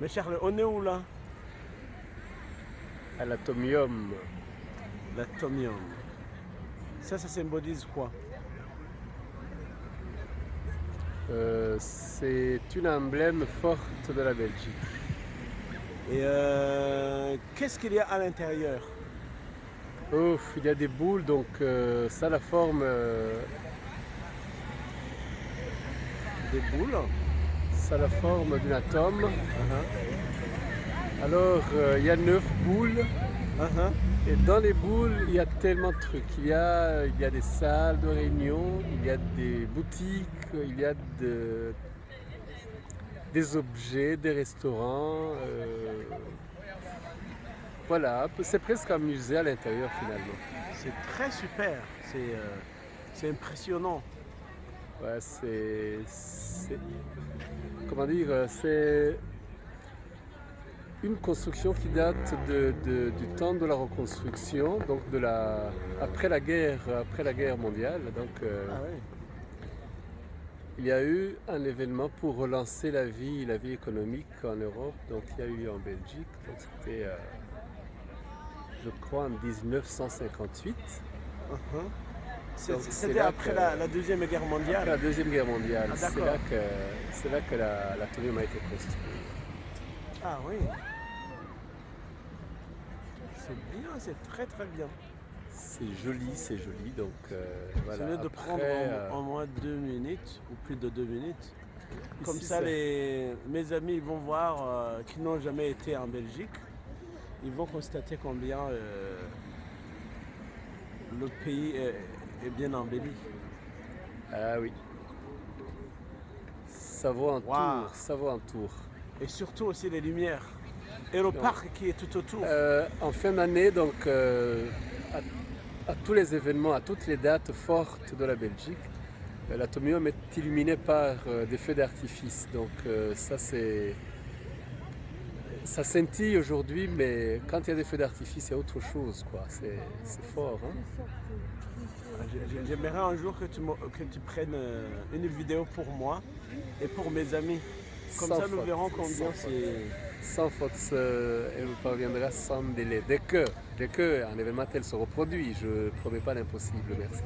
Mais Charles, on est où là? À l'atomium. L'atomium. Ça symbolise quoi? C'est une emblème forte de la Belgique. Et qu'est-ce qu'il y a à l'intérieur? Ouf, il y a des boules, donc ça a la forme, Des boules. ça a la forme d'un atome. Uh-huh. Alors il y a 9 boules. Uh-huh. Et dans les boules, il y a tellement de trucs. Il y a des salles de réunion, il y a des boutiques, il y a des objets, des restaurants. Voilà, c'est presque un musée à l'intérieur finalement. C'est très super. C'est impressionnant. Ouais, comment dire, c'est une construction qui date du temps de la reconstruction, donc après la guerre mondiale. Donc, Ah oui. il y a eu un événement pour relancer la vie économique en Europe. Donc, il y a eu en Belgique. Donc, c'était, je crois, en 1958. Uh-huh. Donc, C'était après la Deuxième Guerre mondiale. Après la Deuxième Guerre mondiale. Ah, c'est d'accord. là que l'atomium a été construit. Ah oui. C'est bien, c'est très très bien. C'est joli. Donc, voilà. C'est mieux de Après, prendre en moins 2 minutes ou plus de 2 minutes. Comme ici, ça, mes amis vont voir qui n'ont jamais été en Belgique. Ils vont constater combien le pays est bien embelli. Ah oui. Ça vaut un Wow. tour, ça vaut un tour. Et surtout aussi les lumières. Et le parc qui est tout autour. En fin d'année, donc, à tous les événements, à toutes les dates fortes de la Belgique, l'atomium est illuminé par des feux d'artifice. Donc ça scintille aujourd'hui, mais quand il y a des feux d'artifice, il y a autre chose, quoi. C'est fort, hein? J'aimerais un jour que tu prennes une vidéo pour moi et pour mes amis. Comme Sans ça, nous faute, verrons combien sans faute. c'est. Sans faute, elle vous parviendra sans délai. Dès que un événement tel se reproduit, je ne promets pas l'impossible, merci.